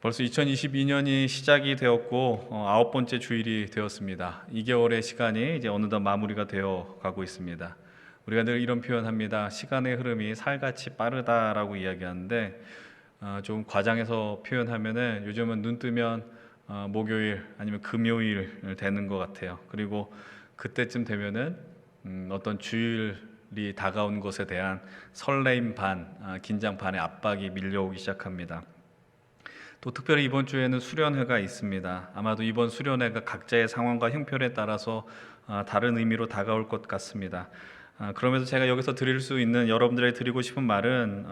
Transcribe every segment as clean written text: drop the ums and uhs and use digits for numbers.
벌써 2022년이 시작이 되었고 아홉 번째 주일이 되었습니다. 2개월의 시간이 이제 어느덧 마무리가 되어 가고 있습니다. 우리가 늘 이런 표현합니다. 시간의 흐름이 살같이 빠르다라고 이야기하는데 좀 과장해서 표현하면은 요즘은 눈 뜨면 목요일 아니면 금요일 되는 것 같아요. 그리고 그때쯤 되면은 어떤 주일이 다가온 것에 대한 설레임 반, 긴장 반의 압박이 밀려오기 시작합니다. 또 특별히 이번 주에는 수련회가 있습니다. 아마도 이번 수련회가 각자의 상황과 형편에 따라서 다른 의미로 다가올 것 같습니다. 그러면서 제가 여기서 드릴 수 있는 여러분들에게 드리고 싶은 말은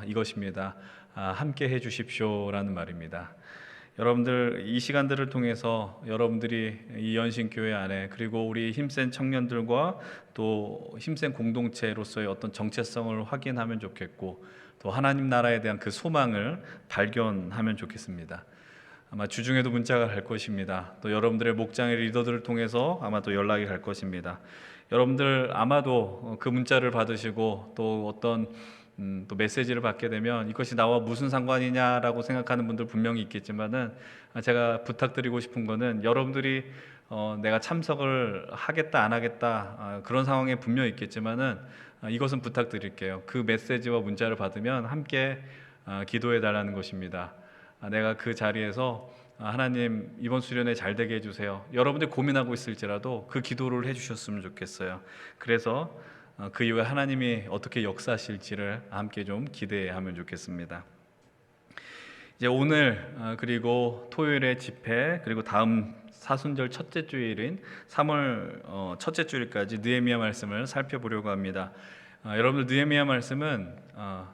이것입니다. 함께 해 주십시오라는 말입니다. 여러분들 이 시간들을 통해서 여러분들이 이 연신교회 안에 그리고 우리 힘센 청년들과 또 힘센 공동체로서의 어떤 정체성을 확인하면 좋겠고 또 하나님 나라에 대한 그 소망을 발견하면 좋겠습니다. 아마 주중에도 문자가 갈 것입니다. 또 여러분들의 목장의 리더들을 통해서 아마 또 연락이 갈 것입니다. 여러분들 아마도 그 문자를 받으시고 또 어떤 또 메시지를 받게 되면 이것이 나와 무슨 상관이냐라고 생각하는 분들 분명히 있겠지만은 제가 부탁드리고 싶은 거는 여러분들이 내가 참석을 하겠다 안 하겠다 그런 상황에 분명히 있겠지만은 이것은 부탁드릴게요. 그 메시지와 문자를 받으면 함께 기도해 달라는 것입니다. 내가 그 자리에서 하나님 이번 수련회 잘 되게 해주세요. 여러분들 고민하고 있을지라도 그 기도를 해주셨으면 좋겠어요. 그래서 그 이후에 하나님이 어떻게 역사하실지를 함께 좀 기대하면 좋겠습니다. 이제 오늘 그리고 토요일의 집회 그리고 다음 사순절 첫째 주일인 3월 첫째 주일까지 느헤미야 말씀을 살펴보려고 합니다. 여러분들 느헤미야 말씀은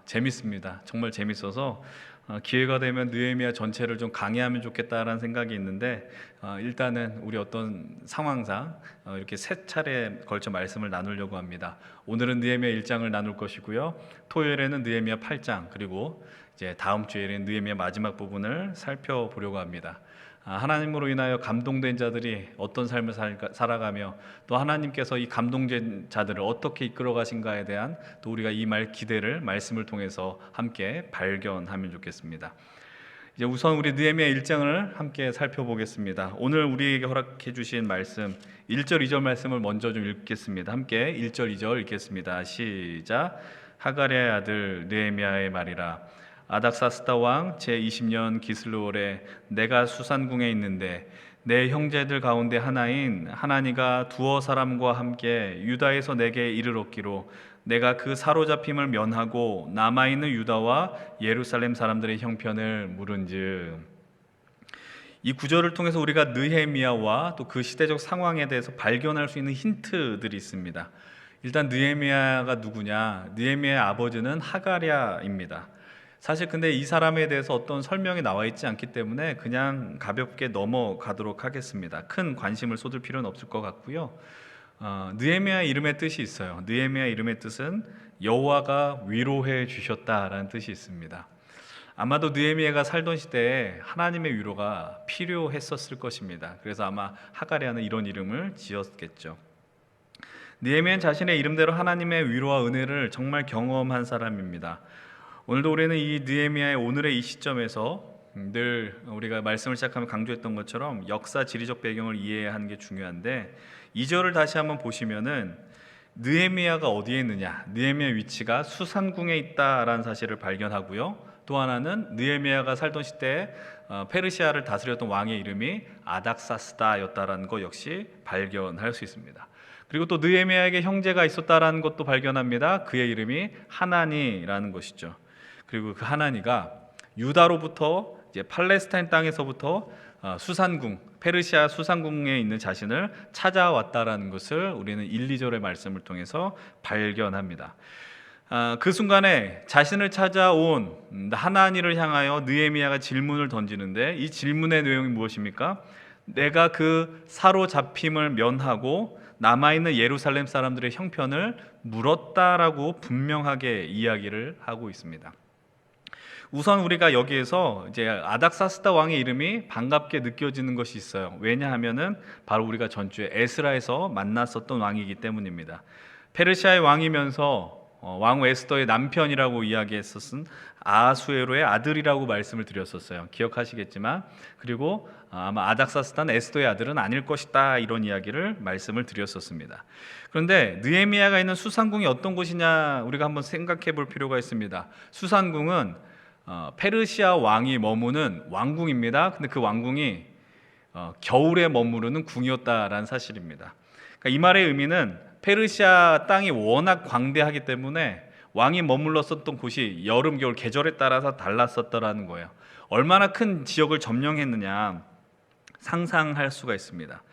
재밌습니다. 정말 재밌어서 기회가 되면 느헤미야 전체를 좀 강의하면 좋겠다라는 생각이 있는데 일단은 우리 어떤 상황상 이렇게 세 차례에 걸쳐 말씀을 나누려고 합니다. 오늘은 느헤미야 1장을 나눌 것이고요. 토요일에는 느헤미야 8장 그리고 이제 다음 주에는 느헤미야 마지막 부분을 살펴보려고 합니다. 하나님으로 인하여 감동된 자들이 어떤 삶을 살아가며 또 하나님께서 이 감동된 자들을 어떻게 이끌어 가신가에 대한 또 우리가 이 기대를 말씀을 통해서 함께 발견하면 좋겠습니다. 이제 우선 우리 느헤미야 1장을 함께 살펴보겠습니다. 오늘 우리에게 허락해 주신 말씀 1절 2절 말씀을 먼저 좀 읽겠습니다. 함께 1절 2절 읽겠습니다. 시작. 하갈의 아들 느헤미야의 말이라. 아닥사스다 왕 제20년 기슬루월에 내가 수산궁에 있는데 내 형제들 가운데 하나인 하나니가 두어 사람과 함께 유다에서 내게 이르렀기로 내가 그 사로잡힘을 면하고 남아있는 유다와 예루살렘 사람들의 형편을 물은즉. 이 구절을 통해서 우리가 느헤미야와 또 그 시대적 상황에 대해서 발견할 수 있는 힌트들이 있습니다. 일단 느헤미야가 누구냐? 느헤미야의 아버지는 하갈야입니다. 사실 근데 이 사람에 대해서 어떤 설명이 나와 있지 않기 때문에 그냥 가볍게 넘어가도록 하겠습니다. 큰 관심을 쏟을 필요는 없을 것 같고요. 느헤미야 이름의 뜻이 있어요. 느헤미야 이름의 뜻은 여호와가 위로해 주셨다라는 뜻이 있습니다. 아마도 느헤미야가 살던 시대에 하나님의 위로가 필요했었을 것입니다. 그래서 아마 하갈야는 이런 이름을 지었겠죠. 느헤미야는 자신의 이름대로 하나님의 위로와 은혜를 정말 경험한 사람입니다. 오늘도 우리는 이 느헤미야의 오늘의 이 시점에서 늘 우리가 말씀을 시작하면 강조했던 것처럼 역사 지리적 배경을 이해하는 게 중요한데 2절을 다시 한번 보시면은 느헤미야가 어디에 있느냐, 느헤미야 위치가 수산궁에 있다라는 사실을 발견하고요. 또 하나는 느헤미야가 살던 시대에 페르시아를 다스렸던 왕의 이름이 아닥사스다였다라는 것 역시 발견할 수 있습니다. 그리고 또 느헤미야에게 형제가 있었다라는 것도 발견합니다. 그의 이름이 하나니라는 것이죠. 그리고 그 하나니가 유다로부터 이제 팔레스타인 땅에서부터 수산궁, 페르시아 수산궁에 있는 자신을 찾아왔다라는 것을 우리는 1, 2절의 말씀을 통해서 발견합니다. 그 순간에 자신을 찾아온 하나니를 향하여 느헤미야가 질문을 던지는데 이 질문의 내용이 무엇입니까? 내가 그 사로잡힘을 면하고 남아있는 예루살렘 사람들의 형편을 물었다라고 분명하게 이야기를 하고 있습니다. 우선 우리가 여기에서 이제 아닥사스다 왕의 이름이 반갑게 느껴지는 것이 있어요. 왜냐하면은 바로 우리가 전주에 에스라에서 만났었던 왕이기 때문입니다. 페르시아의 왕이면서 왕후 에스더의 남편이라고 이야기했었은 아하수에로의 아들이라고 말씀을 드렸었어요. 기억하시겠지만, 그리고 아마 아닥사스단 에스더의 아들은 아닐 것이다, 이런 이야기를 말씀을 드렸었습니다. 그런데 느헤미야가 있는 수산궁이 어떤 곳이냐 우리가 한번 생각해 볼 필요가 있습니다. 수산궁은 페르시아 왕이 머무는 왕궁입니다. 근데 그 왕궁이 겨울에 머무르는 궁이었다라는 사실입니다. 그러니까 이 말의 의미는 페르시아 땅이 워낙 광대하기 때문에 왕이 머물렀었던 곳이 여름, 겨울 계절에 따라서 달랐었다라는 거예요. 얼마나 큰 지역을 점령했느냐 상상할 수가 있습니다.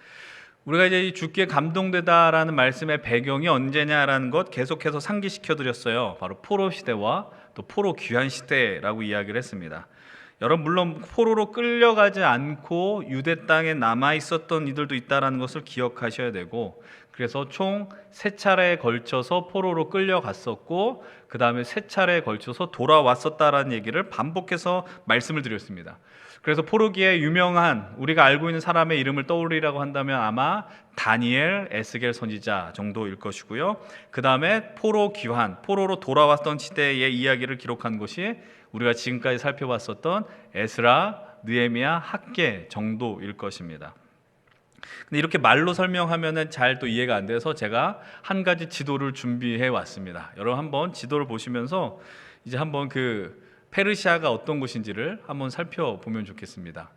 우리가 이제 주께 감동되다라는 말씀의 배경이 언제냐라는 것 계속해서 상기시켜 드렸어요. 바로 포로 시대와 또 포로 귀환 시대라고 이야기를 했습니다. 여러분, 물론 포로로 끌려가지 않고 유대 땅에 남아 있었던 이들도 있다라는 것을 기억하셔야 되고, 그래서 총 3차례에 걸쳐서 포로로 끌려갔었고 그 다음에 3차례에 걸쳐서 돌아왔었다라는 얘기를 반복해서 말씀을 드렸습니다. 그래서 포로기에 유명한 우리가 알고 있는 사람의 이름을 떠올리라고 한다면 아마 다니엘, 에스겔 선지자 정도일 것이고요. 그 다음에 포로 귀환, 포로로 돌아왔던 시대의 이야기를 기록한 것이 우리가 지금까지 살펴봤었던 에스라, 느헤미야, 학개 정도일 것입니다. 근데 이렇게 말로 설명하면은 잘 또 이해가 안 돼서 제가 한 가지 지도를 준비해 왔습니다. 여러분 한번 지도를 보시면서 이제 한번 그 페르시아가 어떤 곳인지를 한번 살펴보면 좋겠습니다.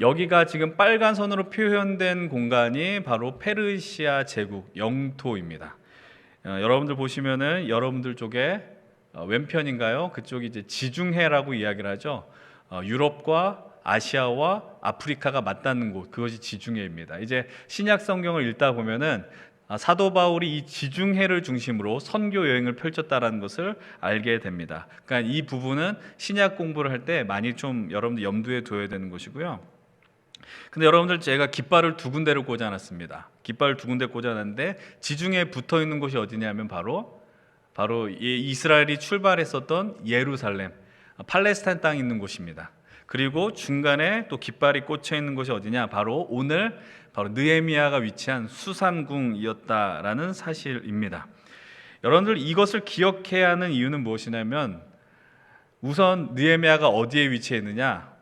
여기가 지금 빨간 선으로 표현된 공간이 바로 페르시아 제국 영토입니다. 여러분들 보시면은 여러분들 쪽에 왼편인가요? 그쪽이 이제 지중해라고 이야기를 하죠. 유럽과 아시아와 아프리카가 맞닿는 곳, 그것이 지중해입니다. 이제 신약 성경을 읽다 보면은 사도 바울이 이 지중해를 중심으로 선교 여행을 펼쳤다라는 것을 알게 됩니다. 그러니까 이 부분은 신약 공부를 할 때 많이 좀 여러분들 염두에 둬야 되는 것이고요. 근데 여러분들 제가 깃발을 2군데를 꽂아놨습니다. 깃발을 2군데 꽂아놨는데 지중해에 붙어 있는 곳이 어디냐면 바로 이스라엘이 출발했었던 예루살렘, 팔레스타인 땅이 있는 곳입니다. 그리고 중간에 또 깃발이 꽂혀 있는 곳이 어디냐? 바로 느헤미야가 위치한 수산궁이었다라는 사실입니다. 여러분들 이것을 기억해야 하는 이유는 무엇이냐면, 우선 느헤미야가 어디에 위치해 있느냐?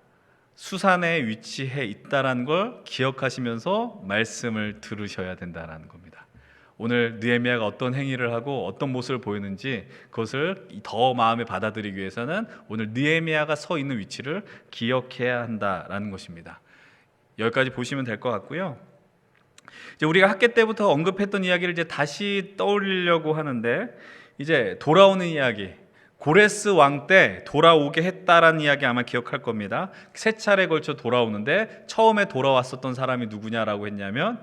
수산에 위치해 있다라는 걸 기억하시면서 말씀을 들으셔야 된다라는 겁니다. 오늘 느헤미야가 어떤 행위를 하고 어떤 모습을 보이는지 그것을 더 마음에 받아들이기 위해서는 오늘 느헤미야가 서 있는 위치를 기억해야 한다라는 것입니다. 여기까지 보시면 될 것 같고요. 이제 우리가 학계 때부터 언급했던 이야기를 이제 다시 떠올리려고 하는데, 이제 돌아오는 이야기, 고레스 왕 때 돌아오게 했다라는 이야기 아마 기억할 겁니다. 3차례에 걸쳐 돌아오는데 처음에 돌아왔었던 사람이 누구냐라고 했냐면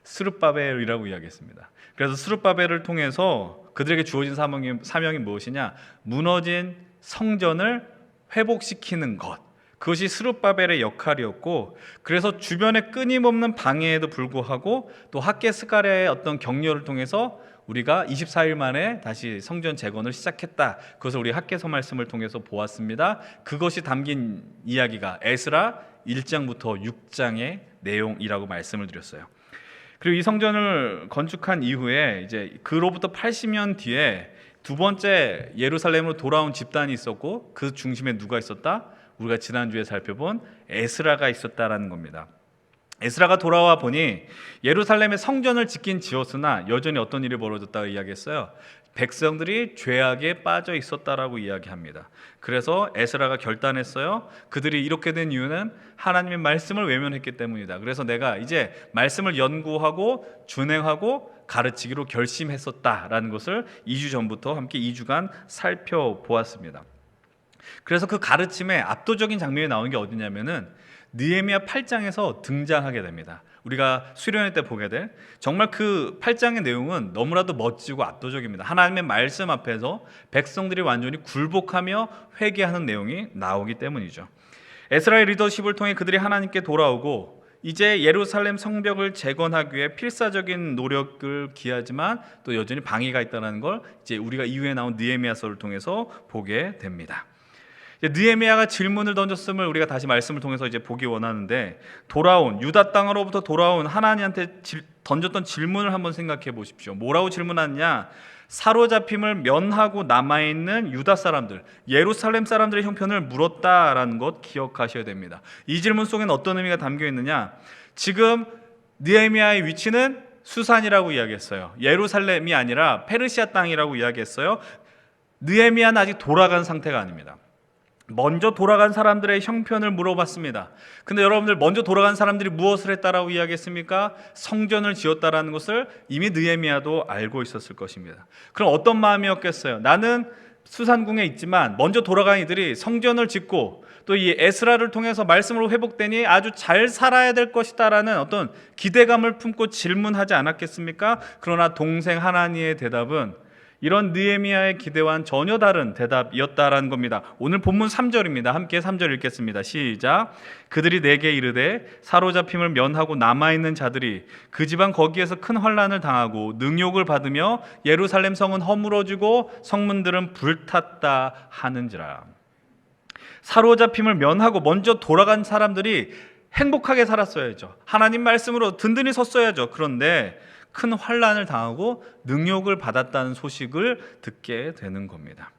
스룹바벨이라고 이야기했습니다. 그래서 스룹바벨을 통해서 그들에게 주어진 사명이 무엇이냐? 무너진 성전을 회복시키는 것. 그것이 스룹바벨의 역할이었고, 그래서 주변에 끊임없는 방해에도 불구하고 또 학개 스가랴의 어떤 격려를 통해서 우리가 24일 만에 다시 성전 재건을 시작했다. 그것을 우리 학개서 말씀을 통해서 보았습니다. 그것이 담긴 이야기가 에스라 1장부터 6장의 내용이라고 말씀을 드렸어요. 그리고 이 성전을 건축한 이후에 이제 그로부터 80년 뒤에 2번째 예루살렘으로 돌아온 집단이 있었고, 그 중심에 누가 있었다? 우리가 지난주에 살펴본 에스라가 있었다라는 겁니다. 에스라가 돌아와 보니 예루살렘의 성전을 짓긴 지었으나 여전히 어떤 일이 벌어졌다고 이야기했어요. 백성들이 죄악에 빠져 있었다라고 이야기합니다. 그래서 에스라가 결단했어요. 그들이 이렇게 된 이유는 하나님의 말씀을 외면했기 때문이다. 그래서 내가 이제 말씀을 연구하고 준행하고 가르치기로 결심했었다라는 것을 2주 전부터 함께 2주간 살펴보았습니다. 그래서 그 가르침의 압도적인 장면이 나오는 게 어디냐면은 느헤미야 8장에서 등장하게 됩니다. 우리가 수련회 때 보게 될 정말 그 8장의 내용은 너무나도 멋지고 압도적입니다. 하나님의 말씀 앞에서 백성들이 완전히 굴복하며 회개하는 내용이 나오기 때문이죠. 에스라의 리더십을 통해 그들이 하나님께 돌아오고 이제 예루살렘 성벽을 재건하기 위해 필사적인 노력을 기하지만 또 여전히 방해가 있다는 걸 이제 우리가 이후에 나온 느헤미야서를 통해서 보게 됩니다. 이제 느헤미야가 질문을 던졌음을 우리가 다시 말씀을 통해서 이제 보기 원하는데, 돌아온 유다 땅으로부터 돌아온 하나님한테 던졌던 질문을 한번 생각해 보십시오. 뭐라고 질문하느냐? 사로잡힘을 면하고 남아있는 유다 사람들, 예루살렘 사람들의 형편을 물었다라는 것 기억하셔야 됩니다. 이 질문 속에는 어떤 의미가 담겨 있느냐? 지금 느헤미야의 위치는 수산이라고 이야기했어요. 예루살렘이 아니라 페르시아 땅이라고 이야기했어요. 느헤미야는 아직 돌아간 상태가 아닙니다. 먼저 돌아간 사람들의 형편을 물어봤습니다. 근데 여러분들, 먼저 돌아간 사람들이 무엇을 했다라고 이야기했습니까? 성전을 지었다라는 것을 이미 느헤미야도 알고 있었을 것입니다. 그럼 어떤 마음이었겠어요? 나는 수산궁에 있지만 먼저 돌아간 이들이 성전을 짓고 또 이 에스라를 통해서 말씀으로 회복되니 아주 잘 살아야 될 것이다라는 어떤 기대감을 품고 질문하지 않았겠습니까? 그러나 동생 하나니의 대답은 이런 느헤미야의 기대와는 전혀 다른 대답이었다라는 겁니다. 오늘 본문 3절입니다. 함께 3절 읽겠습니다. 시작. 그들이 내게 이르되 사로잡힘을 면하고 남아있는 자들이 그 지방 거기에서 큰 환난을 당하고 능욕을 받으며 예루살렘 성은 허물어지고 성문들은 불탔다 하는지라. 사로잡힘을 면하고 먼저 돌아간 사람들이 행복하게 살았어야죠. 하나님 말씀으로 든든히 섰어야죠. 그런데 큰 환난을 당하고 능욕을 받았다는 소식을 듣게 되는 겁니다.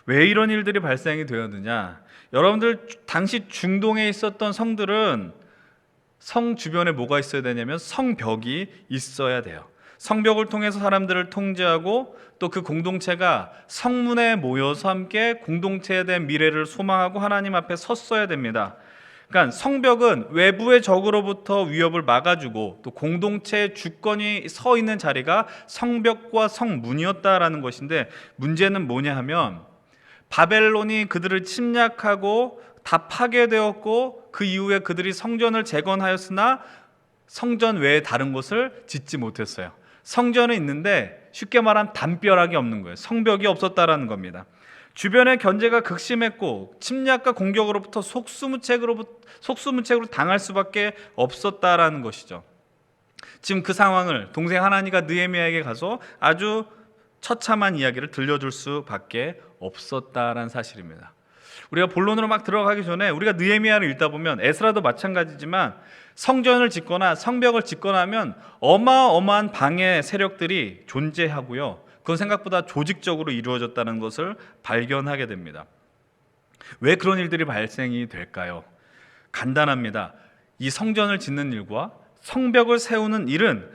왜 이런 일들이 발생이 되었느냐? 여러분들, 당시 중동에 있었던 성들은 성 주변에 뭐가 있어야 되냐면 성벽이 있어야 돼요. 성벽을 통해서 사람들을 통제하고 또 그 공동체가 성문에 모여서 함께 공동체에 대한 미래를 소망하고 하나님 앞에 섰어야 됩니다. 그러니까 성벽은 외부의 적으로부터 위협을 막아주고 또 공동체의 주권이 서 있는 자리가 성벽과 성문이었다라는 것인데, 문제는 뭐냐 하면 바벨론이 그들을 침략하고 다 파괴되었고 그 이후에 그들이 성전을 재건하였으나 성전 외에 다른 곳을 짓지 못했어요. 성전은 있는데 쉽게 말하면 담벼락이 없는 거예요. 성벽이 없었다라는 겁니다. 주변의 견제가 극심했고 침략과 공격으로부터 속수무책으로 당할 수밖에 없었다라는 것이죠. 지금 그 상황을 동생 하나니가 느헤미야에게 가서 아주 처참한 이야기를 들려줄 수밖에 없었다라는 사실입니다. 우리가 본론으로 막 들어가기 전에 우리가 느헤미야를 읽다 보면, 에스라도 마찬가지지만 성전을 짓거나 성벽을 짓거나 하면 어마어마한 방해 세력들이 존재하고요, 그건 생각보다 조직적으로 이루어졌다는 것을 발견하게 됩니다. 왜 그런 일들이 발생이 될까요? 간단합니다. 이 성전을 짓는 일과 성벽을 세우는 일은,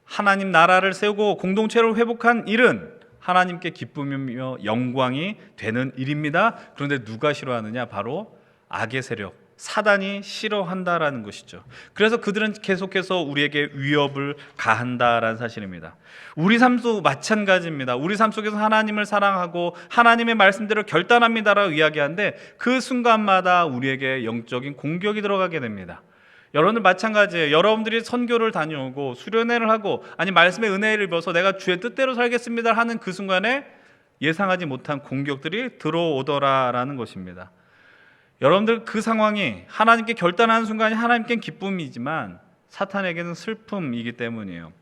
하나님 나라를 세우고 공동체를 회복한 일은 하나님께 기쁨이며 영광이 되는 일입니다. 그런데 누가 싫어하느냐? 바로 악의 세력, 사단이 싫어한다라는 것이죠. 그래서 그들은 계속해서 우리에게 위협을 가한다라는 사실입니다. 우리 삶도 마찬가지입니다. 우리 삶 속에서 하나님을 사랑하고 하나님의 말씀대로 결단합니다라고 이야기하는데 그 순간마다 우리에게 영적인 공격이 들어가게 됩니다. 여러분들 마찬가지예요. 여러분들이 선교를 다녀오고 수련회를 하고 아니 말씀의 은혜를 입어서 내가 주의 뜻대로 살겠습니다 하는 그 순간에 예상하지 못한 공격들이 들어오더라라는 것입니다. 여러분들, 그 상황이 하나님께 결단하는 순간이 하나님께는 기쁨이지만 사탄에게는 슬픔이기 때문이에요.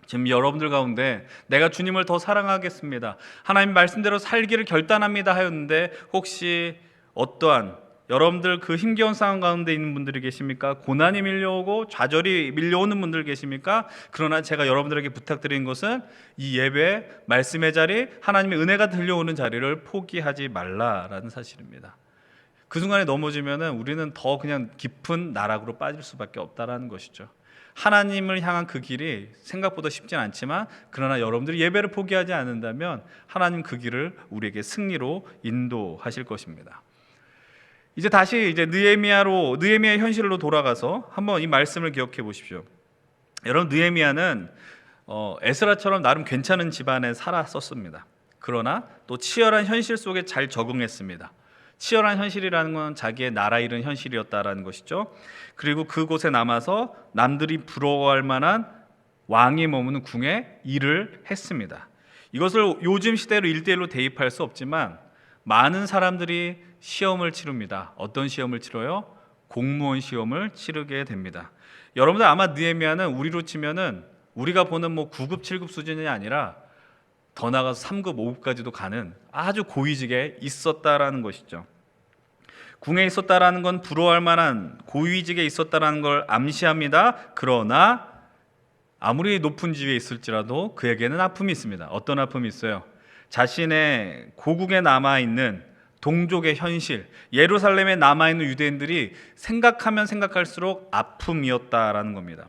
지금 여러분들 가운데 내가 주님을 더 사랑하겠습니다, 하나님 말씀대로 살기를 결단합니다 하였는데, 혹시 어떠한 여러분들 그 힘겨운 상황 가운데 있는 분들이 계십니까? 고난이 밀려오고 좌절이 밀려오는 분들 계십니까? 그러나 제가 여러분들에게 부탁드리는 것은 이 예배, 말씀의 자리, 하나님의 은혜가 들려오는 자리를 포기하지 말라라는 사실입니다. 그 순간에 넘어지면은 우리는 더 그냥 깊은 나락으로 빠질 수밖에 없다라는 것이죠. 하나님을 향한 그 길이 생각보다 쉽진 않지만, 그러나 여러분들이 예배를 포기하지 않는다면 하나님 그 길을 우리에게 승리로 인도하실 것입니다. 이제 다시 느헤미야의 현실로 돌아가서 한번 이 말씀을 기억해 보십시오. 여러분, 느헤미야는 에스라처럼 나름 괜찮은 집안에 살았었습니다. 그러나 또 치열한 현실 속에 잘 적응했습니다. 치열한 현실이라는 건 자기의 나라 잃은 현실이었다라는 것이죠. 그리고 그곳에 남아서 남들이 부러워할 만한 왕이 머무는 궁에 일을 했습니다. 이것을 요즘 시대로 1대1로 대입할 수 없지만 많은 사람들이 시험을 치릅니다. 어떤 시험을 치러요? 공무원 시험을 치르게 됩니다. 여러분들 아마 느헤미야는 우리로 치면은 우리가 보는 9급, 7급 수준이 아니라 더 나아가서 3급, 5급까지도 가는 아주 고위직에 있었다라는 것이죠. 궁에 있었다라는 건 부러워할 만한 고위직에 있었다라는 걸 암시합니다. 그러나 아무리 높은 지위에 있을지라도 그에게는 아픔이 있습니다. 어떤 아픔이 있어요? 자신의 고국에 남아있는 동족의 현실, 예루살렘에 남아있는 유대인들이 생각하면 생각할수록 아픔이었다라는 겁니다.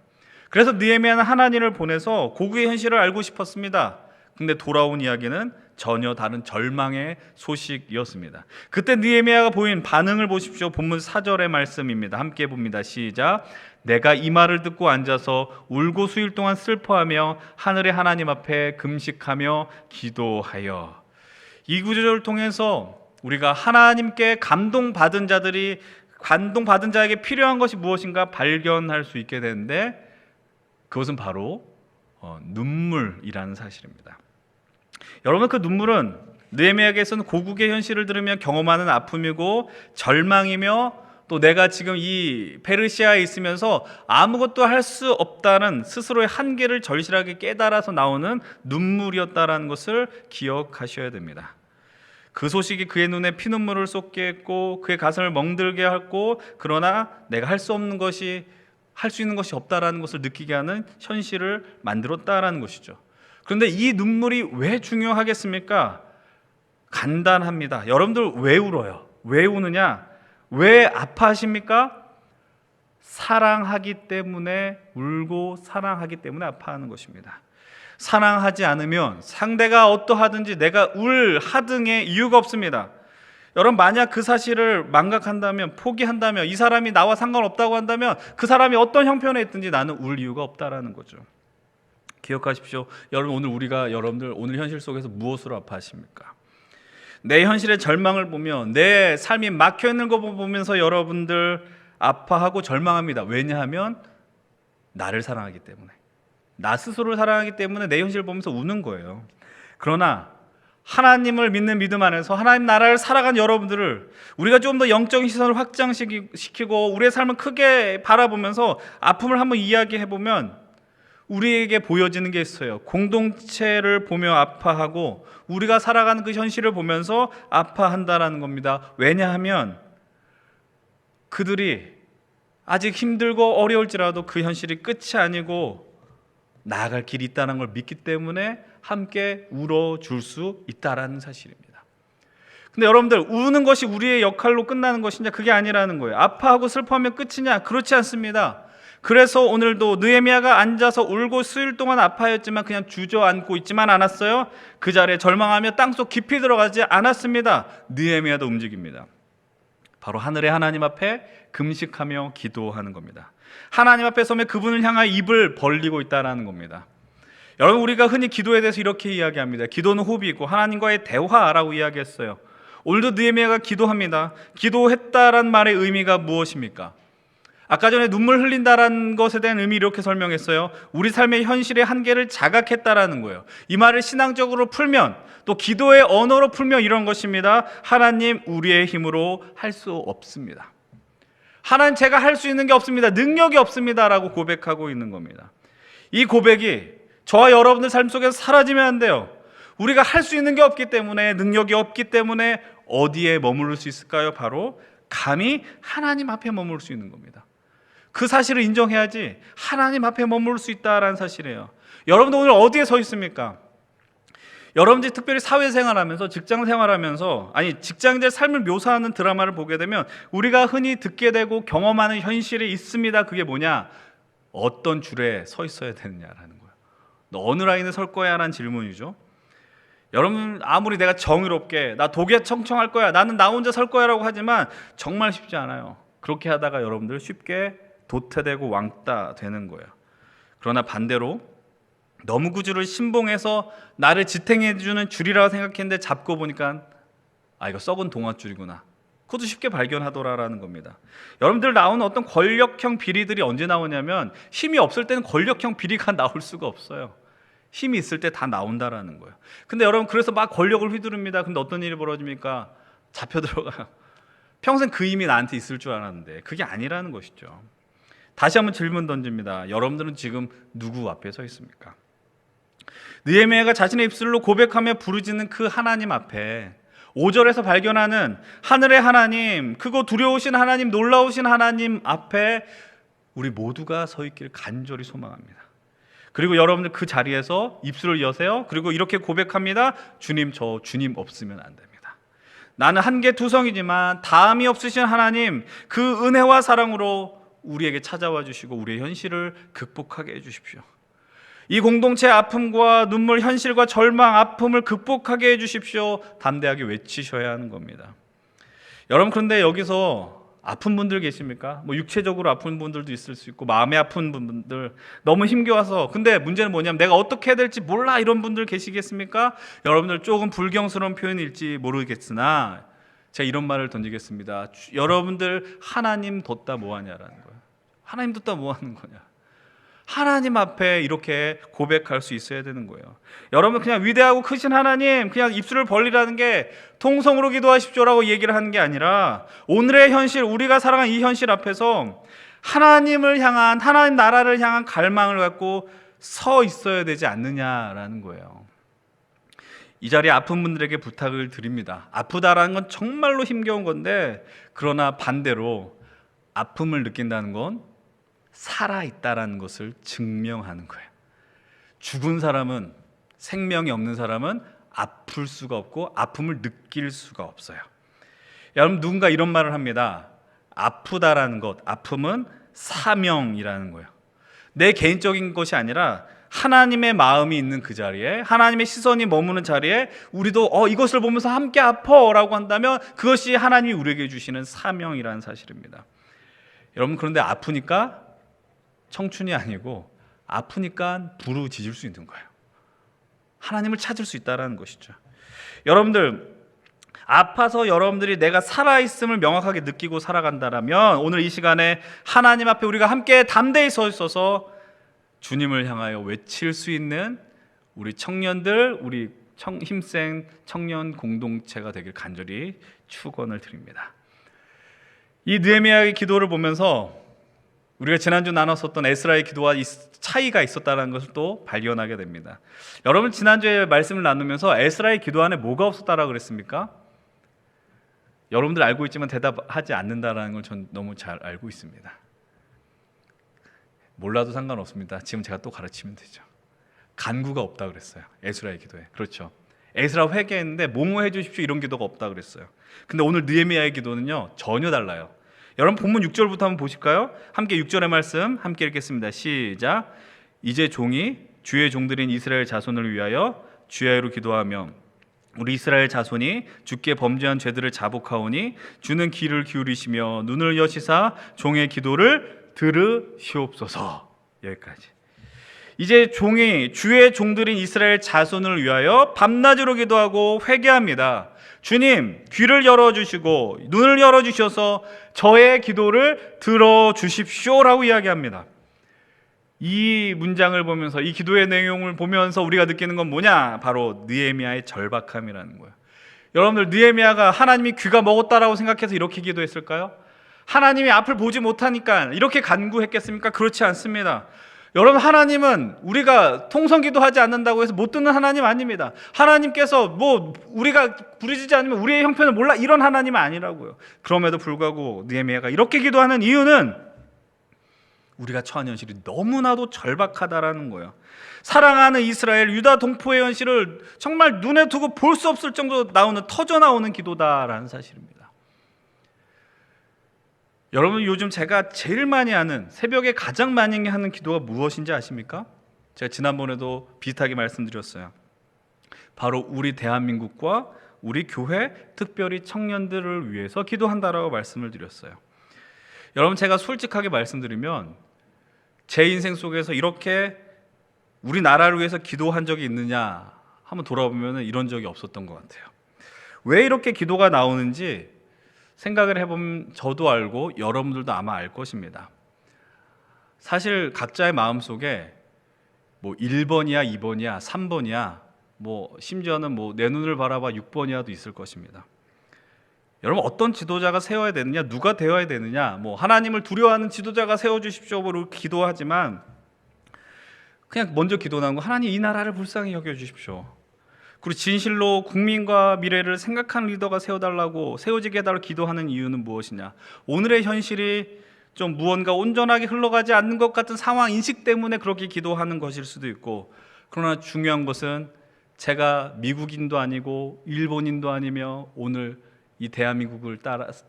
그래서 느헤미야는 하나님을 보내서 고국의 현실을 알고 싶었습니다. 근데 돌아온 이야기는 전혀 다른 절망의 소식이었습니다. 그때 느헤미야가 보인 반응을 보십시오. 본문 4절의 말씀입니다. 함께 봅니다. 시작. 내가 이 말을 듣고 앉아서 울고 수일 동안 슬퍼하며 하늘의 하나님 앞에 금식하며 기도하여. 이 구절을 통해서 우리가 하나님께 감동받은 자에게 필요한 것이 무엇인가 발견할 수 있게 되는데, 그것은 바로 눈물이라는 사실입니다. 여러분, 그 눈물은 느헤미야에게서는 고국의 현실을 들으며 경험하는 아픔이고 절망이며, 또 내가 지금 이 페르시아에 있으면서 아무것도 할 수 없다는 스스로의 한계를 절실하게 깨달아서 나오는 눈물이었다라는 것을 기억하셔야 됩니다. 그 소식이 그의 눈에 피눈물을 쏟게 했고 그의 가슴을 멍들게 했고, 그러나 내가 할 수 있는 것이 없다라는 것을 느끼게 하는 현실을 만들었다라는 것이죠. 그런데 이 눈물이 왜 중요하겠습니까? 간단합니다. 여러분들 왜 울어요? 왜 우느냐? 왜 아파하십니까? 사랑하기 때문에 울고 사랑하기 때문에 아파하는 것입니다. 사랑하지 않으면 상대가 어떠하든지 내가 울 하등의 이유가 없습니다. 여러분, 만약 그 사실을 망각한다면, 포기한다면, 이 사람이 나와 상관없다고 한다면 그 사람이 어떤 형편에 있든지 나는 울 이유가 없다라는 거죠. 기억하십시오. 여러분, 여러분들 오늘 현실 속에서 무엇으로 아파하십니까? 내 현실의 절망을 보며 내 삶이 막혀있는 거 보면서 여러분들 아파하고 절망합니다. 왜냐하면 나를 사랑하기 때문에, 나 스스로를 사랑하기 때문에 내 현실을 보면서 우는 거예요. 그러나 하나님을 믿는 믿음 안에서 하나님 나라를 살아간 여러분들을 우리가 좀 더 영적인 시선을 확장시키고 우리의 삶을 크게 바라보면서 아픔을 한번 이야기해보면 우리에게 보여지는 게 있어요. 공동체를 보며 아파하고 우리가 살아가는 그 현실을 보면서 아파한다라는 겁니다. 왜냐하면 그들이 아직 힘들고 어려울지라도 그 현실이 끝이 아니고 나아갈 길이 있다는 걸 믿기 때문에 함께 울어줄 수 있다라는 사실입니다. 근데 여러분들, 우는 것이 우리의 역할로 끝나는 것이냐? 그게 아니라는 거예요. 아파하고 슬퍼하면 끝이냐? 그렇지 않습니다. 그래서 오늘도 느헤미야가 앉아서 울고 수일 동안 아파했지만 그냥 주저앉고 있지만 않았어요. 그 자리에 절망하며 땅속 깊이 들어가지 않았습니다. 느헤미야도 움직입니다. 바로 하늘의 하나님 앞에 금식하며 기도하는 겁니다. 하나님 앞에 서면 그분을 향하여 입을 벌리고 있다는 겁니다. 여러분, 우리가 흔히 기도에 대해서 이렇게 이야기합니다. 기도는 호흡이고 하나님과의 대화라고 이야기했어요. 오늘도 느헤미야가 기도합니다. 기도했다란 말의 의미가 무엇입니까? 아까 전에 눈물 흘린다라는 것에 대한 의미 이렇게 설명했어요. 우리 삶의 현실의 한계를 자각했다라는 거예요. 이 말을 신앙적으로 풀면, 또 기도의 언어로 풀면 이런 것입니다. 하나님, 우리의 힘으로 할 수 없습니다. 하나님, 제가 할 수 있는 게 없습니다. 능력이 없습니다 라고 고백하고 있는 겁니다. 이 고백이 저와 여러분들 삶 속에서 사라지면 안 돼요. 우리가 할 수 있는 게 없기 때문에, 능력이 없기 때문에 어디에 머무를 수 있을까요? 바로 감히 하나님 앞에 머무를 수 있는 겁니다. 그 사실을 인정해야지 하나님 앞에 머무를 수 있다라는 사실이에요. 여러분들 오늘 어디에 서 있습니까? 여러분들이 특별히 사회생활하면서, 직장생활하면서, 직장인들의 삶을 묘사하는 드라마를 보게 되면 우리가 흔히 듣게 되고 경험하는 현실이 있습니다. 그게 뭐냐? 어떤 줄에 서 있어야 되느냐라는 거예요. 너 어느 라인에 설 거야? 라는 질문이죠. 여러분, 아무리 내가 정의롭게 나 독에 청청할 거야, 나는 나 혼자 설 거야 라고 하지만 정말 쉽지 않아요. 그렇게 하다가 여러분들 쉽게 도태되고 왕따 되는 거예요. 그러나 반대로 너무 그 줄을 신봉해서 나를 지탱해 주는 줄이라고 생각했는데 잡고 보니까 이거 썩은 동아줄이구나, 그것도 쉽게 발견하더라라는 겁니다. 여러분들, 나오는 어떤 권력형 비리들이 언제 나오냐면 힘이 없을 때는 권력형 비리가 나올 수가 없어요. 힘이 있을 때 다 나온다라는 거예요. 근데 여러분, 그래서 막 권력을 휘두릅니다. 근데 어떤 일이 벌어집니까? 잡혀 들어가요. 평생 그 힘이 나한테 있을 줄 알았는데 그게 아니라는 것이죠. 다시 한번 질문 던집니다. 여러분들은 지금 누구 앞에 서 있습니까? 느헤미야가 자신의 입술로 고백하며 부르짖는 그 하나님 앞에 5절에서 발견하는 하늘의 하나님, 크고 두려우신 하나님, 놀라우신 하나님 앞에 우리 모두가 서 있기를 간절히 소망합니다. 그리고 여러분들 그 자리에서 입술을 여세요. 그리고 이렇게 고백합니다. 주님, 저 주님 없으면 안 됩니다. 나는 한개투성이지만 다함이 없으신 하나님, 그 은혜와 사랑으로 우리에게 찾아와 주시고 우리의 현실을 극복하게 해주십시오. 이 공동체의 아픔과 눈물, 현실과 절망, 아픔을 극복하게 해주십시오. 담대하게 외치셔야 하는 겁니다. 여러분, 그런데 여기서 아픈 분들 계십니까? 육체적으로 아픈 분들도 있을 수 있고 마음이 아픈 분들, 너무 힘겨워서, 근데 문제는 뭐냐면 내가 어떻게 해야 될지 몰라, 이런 분들 계시겠습니까? 여러분들 조금 불경스러운 표현일지 모르겠으나 제가 이런 말을 던지겠습니다. 여러분들 하나님 뒀다 뭐하냐라는 거예요. 하나님 뒀다 뭐하는 거냐. 하나님 앞에 이렇게 고백할 수 있어야 되는 거예요. 여러분, 그냥 위대하고 크신 하나님, 그냥 입술을 벌리라는 게 통성으로 기도하십시오라고 얘기를 하는 게 아니라 오늘의 현실, 우리가 살아가는 이 현실 앞에서 하나님을 향한, 하나님 나라를 향한 갈망을 갖고 서 있어야 되지 않느냐라는 거예요. 이 자리에 아픈 분들에게 부탁을 드립니다. 아프다라는 건 정말로 힘겨운 건데, 그러나 반대로 아픔을 느낀다는 건 살아있다라는 것을 증명하는 거예요. 죽은 사람은, 생명이 없는 사람은 아플 수가 없고 아픔을 느낄 수가 없어요. 여러분, 누군가 이런 말을 합니다. 아프다라는 것, 아픔은 사명이라는 거예요. 내 개인적인 것이 아니라 하나님의 마음이 있는 그 자리에, 하나님의 시선이 머무는 자리에 우리도 이것을 보면서 함께 아파라고 한다면 그것이 하나님이 우리에게 주시는 사명이라는 사실입니다. 여러분, 그런데 아프니까 청춘이 아니고 아프니까 부르짖을 수 있는 거예요. 하나님을 찾을 수 있다는 것이죠. 여러분들, 아파서 여러분들이 내가 살아있음을 명확하게 느끼고 살아간다면 오늘 이 시간에 하나님 앞에 우리가 함께 담대히 서 있어서 주님을 향하여 외칠 수 있는 우리 청년들, 우리 힘센 청년 공동체가 되길 간절히 축원을 드립니다. 이 느헤미야의 기도를 보면서 우리가 지난주 나눴었던 에스라의 기도와 이 차이가 있었다는 것을 또 발견하게 됩니다. 여러분, 지난주에 말씀을 나누면서 에스라의 기도 안에 뭐가 없었다라고 그랬습니까? 여러분들 알고 있지만 대답하지 않는다라는 걸 전 너무 잘 알고 있습니다. 몰라도 상관없습니다. 지금 제가 또 가르치면 되죠. 간구가 없다 그랬어요. 에스라의 기도에. 그렇죠. 에스라 회개했는데 뭐뭐 해주십시오 이런 기도가 없다 그랬어요. 근데 오늘 느헤미야의 기도는요 전혀 달라요. 여러분, 본문 6절부터 한번 보실까요? 함께 6절의 말씀 함께 읽겠습니다. 시작. 이제 종이 주의 종들인 이스라엘 자손을 위하여 주야로 기도하며 우리 이스라엘 자손이 주께 범죄한 죄들을 자복하오니 주는 귀를 기울이시며 눈을 여시사 종의 기도를 들으시옵소서. 여기까지. 이제 종이 주의 종들인 이스라엘 자손을 위하여 밤낮으로 기도하고 회개합니다. 주님, 귀를 열어주시고 눈을 열어주셔서 저의 기도를 들어주십시오라고 이야기합니다. 이 문장을 보면서, 이 기도의 내용을 보면서 우리가 느끼는 건 뭐냐? 바로 느헤미야의 절박함이라는 거예요. 여러분들, 느헤미야가 하나님이 귀가 먹었다라고 생각해서 이렇게 기도했을까요? 하나님이 앞을 보지 못하니까 이렇게 간구했겠습니까? 그렇지 않습니다. 여러분, 하나님은 우리가 통성기도 하지 않는다고 해서 못 듣는 하나님 아닙니다. 하나님께서 우리가 부르짖지 않으면 우리의 형편을 몰라, 이런 하나님은 아니라고요. 그럼에도 불구하고 느헤미야가 이렇게 기도하는 이유는 우리가 처한 현실이 너무나도 절박하다라는 거예요. 사랑하는 이스라엘, 유다 동포의 현실을 정말 눈에 두고 볼 수 없을 정도로 터져 나오는 기도다라는 사실입니다. 여러분, 요즘 제가 제일 많이 하는, 새벽에 가장 많이 하는 기도가 무엇인지 아십니까? 제가 지난번에도 비슷하게 말씀드렸어요. 바로 우리 대한민국과 우리 교회, 특별히 청년들을 위해서 기도한다라고 말씀을 드렸어요. 여러분, 제가 솔직하게 말씀드리면 제 인생 속에서 이렇게 우리나라를 위해서 기도한 적이 있느냐 한번 돌아보면 이런 적이 없었던 것 같아요. 왜 이렇게 기도가 나오는지 생각을 해보면 저도 알고 여러분들도 아마 알 것입니다. 사실 각자의 마음속에 1번이야 2번이야 3번이야 심지어는 내 눈을 바라봐 6번이야도 있을 것입니다. 여러분, 어떤 지도자가 세워야 되느냐, 누가 되어야 되느냐, 하나님을 두려워하는 지도자가 세워주십시오로 기도하지만 그냥 먼저 기도 나온 거, 하나님 이 나라를 불쌍히 여겨주십시오. 그리고 진실로 국민과 미래를 생각하는 리더가 세워지게 해달라고 기도하는 이유는 무엇이냐? 오늘의 현실이 좀 무언가 온전하게 흘러가지 않는 것 같은 상황 인식 때문에 그렇게 기도하는 것일 수도 있고, 그러나 중요한 것은 제가 미국인도 아니고 일본인도 아니며 오늘 이 대한민국을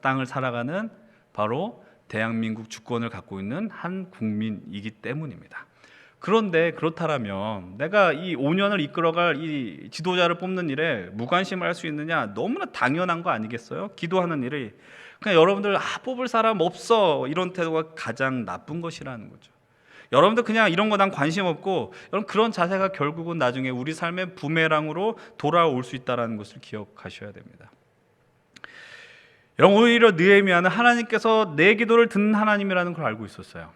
땅을 살아가는 바로 대한민국 주권을 갖고 있는 한 국민이기 때문입니다. 그런데 그렇다면 내가 이 5년을 이끌어갈 이 지도자를 뽑는 일에 무관심을 할 수 있느냐? 너무나 당연한 거 아니겠어요? 기도하는 일이. 그냥 여러분들 뽑을 사람 없어 이런 태도가 가장 나쁜 것이라는 거죠. 여러분들 그냥 이런 거 난 관심 없고, 여러분 그런 자세가 결국은 나중에 우리 삶의 부메랑으로 돌아올 수 있다는 것을 기억하셔야 됩니다. 여러분, 오히려 느헤미야는 하나님께서 내 기도를 듣는 하나님이라는 걸 알고 있었어요.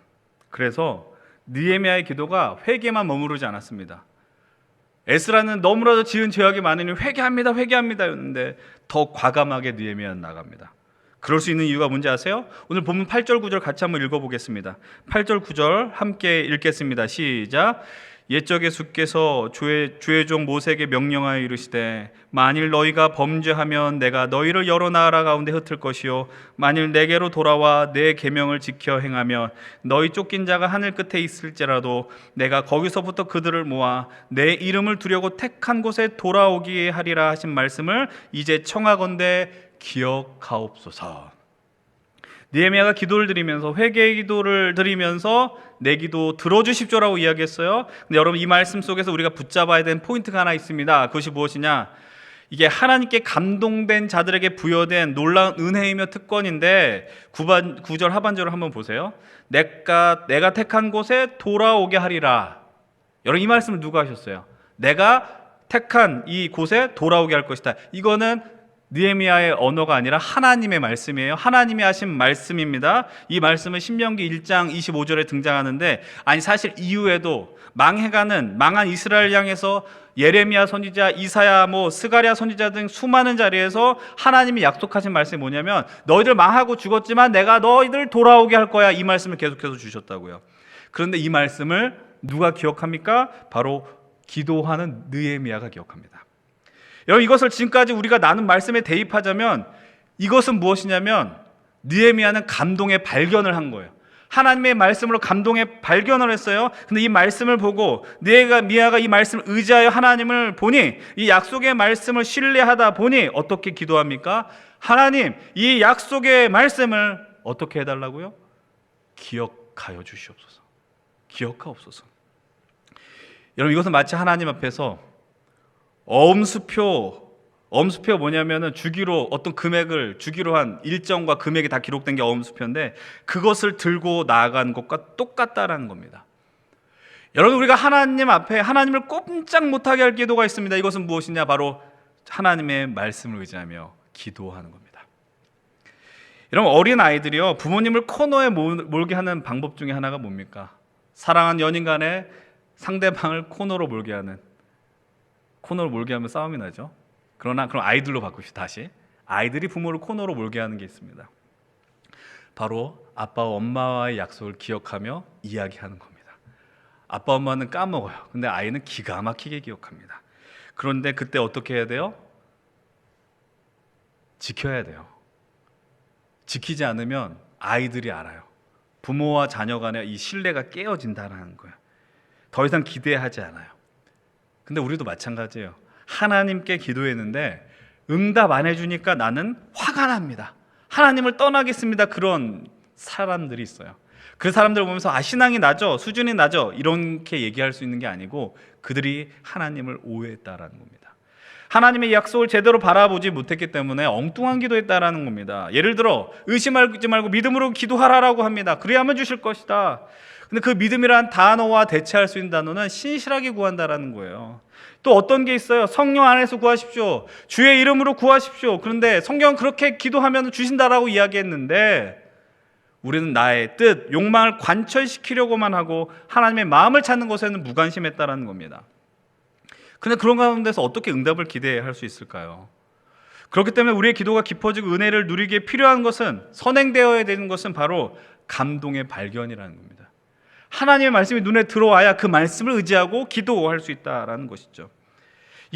그래서 느헤미야의 기도가 회개만 머무르지 않았습니다. 에스라는 너무나도 지은 죄악이 많으니 회개합니다 였는데 더 과감하게 느헤미야는 나갑니다. 그럴 수 있는 이유가 뭔지 아세요? 오늘 본문 8절 9절 같이 한번 읽어보겠습니다. 8절 9절 함께 읽겠습니다. 시작. 옛적에 주께서 주의 종 모세에게 명령하여 이르시되 만일 너희가 범죄하면 내가 너희를 여러 나라 가운데 흩을 것이요 만일 내게로 돌아와 내 계명을 지켜 행하면 너희 쫓긴 자가 하늘 끝에 있을지라도 내가 거기서부터 그들을 모아 내 이름을 두려고 택한 곳에 돌아오게 하리라 하신 말씀을 이제 청하건대 기억하옵소서. 느헤미야가 기도를 드리면서 회개의 기도를 드리면서 내 기도 들어주십시오라고 이야기했어요. 근데 여러분, 이 말씀 속에서 우리가 붙잡아야 되는 포인트가 하나 있습니다. 그것이 무엇이냐? 이게 하나님께 감동된 자들에게 부여된 놀라운 은혜이며 특권인데 9절 하반절을 한번 보세요. 내가 택한 곳에 돌아오게 하리라. 여러분, 이 말씀을 누가 하셨어요? 내가 택한 이 곳에 돌아오게 할 것이다. 이거는 느헤미야의 언어가 아니라 하나님의 말씀이에요. 하나님이 하신 말씀입니다. 이 말씀은 신명기 1장 25절에 등장하는데, 아니 사실 이후에도 망한 이스라엘 향해서 예레미야 선지자, 이사야, 스가랴 선지자 등 수많은 자리에서 하나님이 약속하신 말씀이 뭐냐면 너희들 망하고 죽었지만 내가 너희들 돌아오게 할 거야. 이 말씀을 계속해서 주셨다고요. 그런데 이 말씀을 누가 기억합니까? 바로 기도하는 느헤미야가 기억합니다. 여러분, 이것을 지금까지 우리가 나눈 말씀에 대입하자면 이것은 무엇이냐면 느헤미야는 감동의 발견을 한 거예요. 하나님의 말씀으로 감동의 발견을 했어요. 근데 이 말씀을 보고 느헤미야가 이 말씀을 의지하여 하나님을 보니, 이 약속의 말씀을 신뢰하다 보니 어떻게 기도합니까? 하나님, 이 약속의 말씀을 어떻게 해달라고요? 기억하여 주시옵소서. 기억하옵소서. 여러분, 이것은 마치 하나님 앞에서 엄수표 뭐냐면은 주기로 어떤 금액을 주기로 한 일정과 금액이 다 기록된 게 엄수표인데, 그것을 들고 나아간 것과 똑같다라는 겁니다. 여러분, 우리가 하나님 앞에 하나님을 꼼짝 못하게 할 기도가 있습니다. 이것은 무엇이냐? 바로 하나님의 말씀을 의지하며 기도하는 겁니다. 여러분, 어린 아이들이요, 부모님을 코너에 몰게 하는 방법 중에 하나가 뭡니까? 사랑하는 연인 간에 상대방을 코너로 몰게 하면 싸움이 나죠. 그럼 아이들로 바꿉시다. 다시 아이들이 부모를 코너로 몰게 하는 게 있습니다. 바로 아빠와 엄마와의 약속을 기억하며 이야기하는 겁니다. 아빠 엄마는 까먹어요. 근데 아이는 기가 막히게 기억합니다. 그런데 그때 어떻게 해야 돼요? 지켜야 돼요. 지키지 않으면 아이들이 알아요. 부모와 자녀 간의 이 신뢰가 깨어진다는 거예요. 더 이상 기대하지 않아요. 근데 우리도 마찬가지예요. 하나님께 기도했는데 응답 안 해주니까 나는 화가 납니다. 하나님을 떠나겠습니다. 그런 사람들이 있어요. 그 사람들 보면서 신앙이 나죠, 수준이 나죠, 이렇게 얘기할 수 있는 게 아니고 그들이 하나님을 오해했다라는 겁니다. 하나님의 약속을 제대로 바라보지 못했기 때문에 엉뚱한 기도했다라는 겁니다. 예를 들어 의심하지 말고 믿음으로 기도하라라고 합니다. 그래야만 주실 것이다. 근데 그 믿음이란 단어와 대체할 수 있는 단어는 신실하게 구한다라는 거예요. 또 어떤 게 있어요? 성령 안에서 구하십시오. 주의 이름으로 구하십시오. 그런데 성경은 그렇게 기도하면 주신다라고 이야기했는데 우리는 나의 뜻, 욕망을 관철시키려고만 하고 하나님의 마음을 찾는 것에는 무관심했다라는 겁니다. 근데 그런 가운데서 어떻게 응답을 기대할 수 있을까요? 그렇기 때문에 우리의 기도가 깊어지고 은혜를 누리기에 필요한 것은, 선행되어야 되는 것은 바로 감동의 발견이라는 겁니다. 하나님의 말씀이 눈에 들어와야 그 말씀을 의지하고 기도할 수 있다라는 것이죠.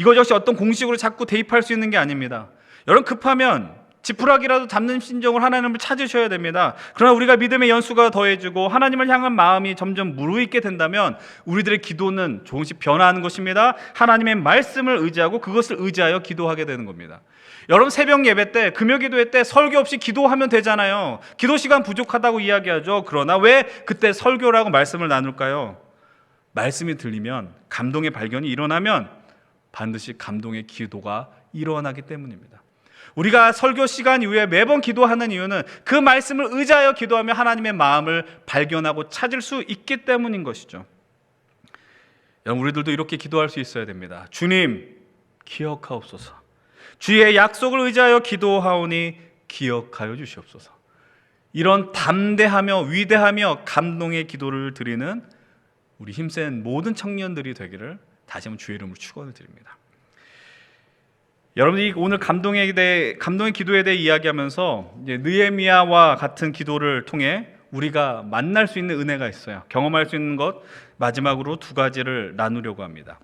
이것저것 어떤 공식으로 자꾸 대입할 수 있는 게 아닙니다. 여러분 급하면 지푸라기라도 잡는 심정을 하나님을 찾으셔야 됩니다. 그러나 우리가 믿음의 연수가 더해지고 하나님을 향한 마음이 점점 무르익게 된다면 우리들의 기도는 조금씩 변화하는 것입니다. 하나님의 말씀을 의지하고 그것을 의지하여 기도하게 되는 겁니다. 여러분 새벽 예배 때, 금요 기도회 때 설교 없이 기도하면 되잖아요. 기도 시간 부족하다고 이야기하죠. 그러나 왜 그때 설교라고 말씀을 나눌까요? 말씀이 들리면, 감동의 발견이 일어나면 반드시 감동의 기도가 일어나기 때문입니다. 우리가 설교 시간 이후에 매번 기도하는 이유는 그 말씀을 의지하여 기도하며 하나님의 마음을 발견하고 찾을 수 있기 때문인 것이죠. 여러분 우리들도 이렇게 기도할 수 있어야 됩니다. 주님 기억하옵소서. 주의 약속을 의지하여 기도하오니 기억하여 주시옵소서. 이런 담대하며 위대하며 감동의 기도를 드리는 우리 힘센 모든 청년들이 되기를 다시 한번 주의 이름으로 축원을 드립니다. 여러분이 오늘 감동의 기도에 대해 이야기하면서 이제 느헤미야와 같은 기도를 통해 우리가 만날 수 있는 은혜가 있어요. 경험할 수 있는 것 마지막으로 두 가지를 나누려고 합니다.